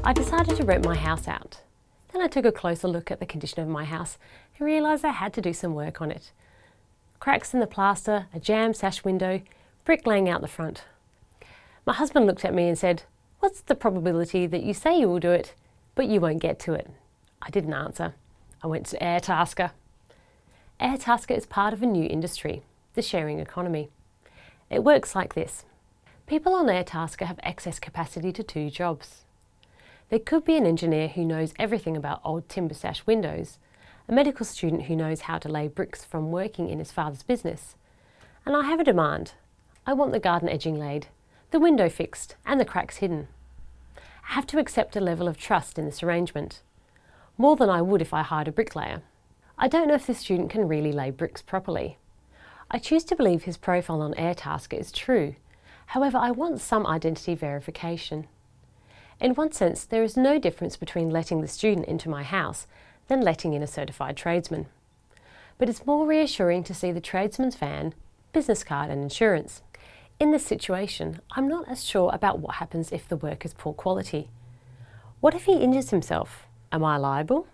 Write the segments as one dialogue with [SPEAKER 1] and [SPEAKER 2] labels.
[SPEAKER 1] I decided to rent my house out. Then I took a closer look at the condition of my house and realised I had to do some work on it. Cracks in the plaster, a jammed sash window, brick laying out the front. My husband looked at me and said, "What's the probability that you say you will do it, but you won't get to it?" I didn't answer. I went to Airtasker. Airtasker is part of a new industry, the sharing economy. It works like this. People on Airtasker have excess capacity to do jobs. There could be an engineer who knows everything about old timber sash windows, a medical student who knows how to lay bricks from working in his father's business. And I have a demand. I want the garden edging laid, the window fixed and the cracks hidden. I have to accept a level of trust in this arrangement, more than I would if I hired a bricklayer. I don't know if this student can really lay bricks properly. I choose to believe his profile on Airtasker is true. However, I want some identity verification. In one sense, there is no difference between letting the student into my house than letting in a certified tradesman. But it's more reassuring to see the tradesman's van, business card and insurance. In this situation, I'm not as sure about what happens if the work is poor quality. What if he injures himself? Am I liable?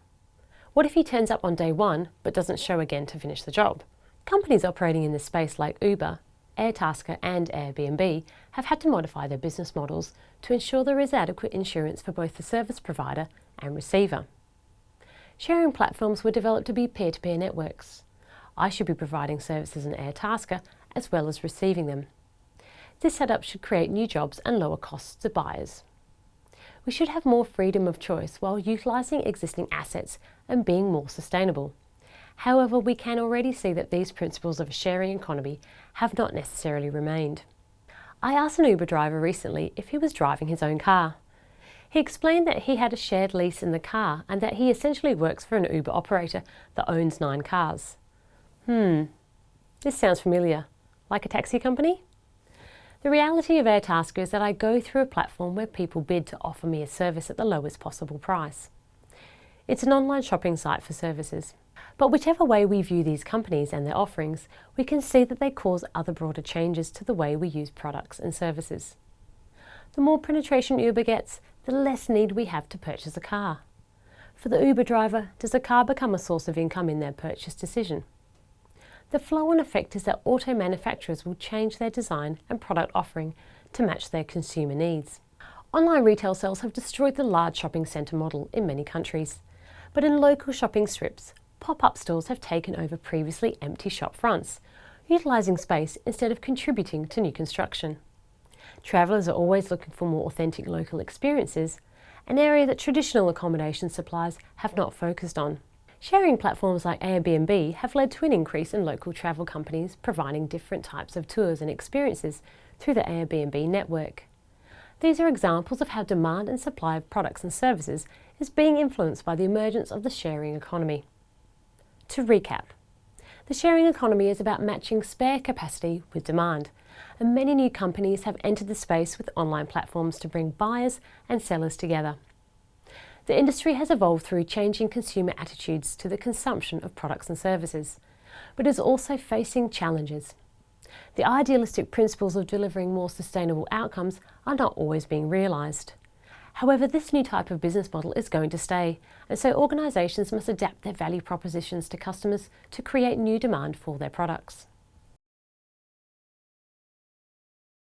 [SPEAKER 1] What if he turns up on day one but doesn't show again to finish the job? Companies operating in this space like Uber, Airtasker and Airbnb have had to modify their business models to ensure there is adequate insurance for both the service provider and receiver. Sharing platforms were developed to be peer-to-peer networks. I should be providing services in Airtasker as well as receiving them. This setup should create new jobs and lower costs to buyers. We should have more freedom of choice while utilising existing assets and being more sustainable. However, we can already see that these principles of a sharing economy have not necessarily remained. I asked an Uber driver recently if he was driving his own car. He explained that he had a shared lease in the car and that he essentially works for an Uber operator that owns 9 cars. This sounds familiar. Like a taxi company? The reality of Airtasker is that I go through a platform where people bid to offer me a service at the lowest possible price. It's an online shopping site for services. But whichever way we view these companies and their offerings, we can see that they cause other broader changes to the way we use products and services. The more penetration Uber gets, the less need we have to purchase a car. For the Uber driver, does a car become a source of income in their purchase decision? The flow-on effect is that auto manufacturers will change their design and product offering to match their consumer needs. Online retail sales have destroyed the large shopping centre model in many countries, but in local shopping strips, pop-up stores have taken over previously empty shop fronts, utilising space instead of contributing to new construction. Travellers are always looking for more authentic local experiences, an area that traditional accommodation suppliers have not focused on. Sharing platforms like Airbnb have led to an increase in local travel companies providing different types of tours and experiences through the Airbnb network. These are examples of how demand and supply of products and services is being influenced by the emergence of the sharing economy. To recap, the sharing economy is about matching spare capacity with demand, and many new companies have entered the space with online platforms to bring buyers and sellers together. The industry has evolved through changing consumer attitudes to the consumption of products and services, but is also facing challenges. The idealistic principles of delivering more sustainable outcomes are not always being realised. However, this new type of business model is going to stay, and so organisations must adapt their value propositions to customers to create new demand for their products.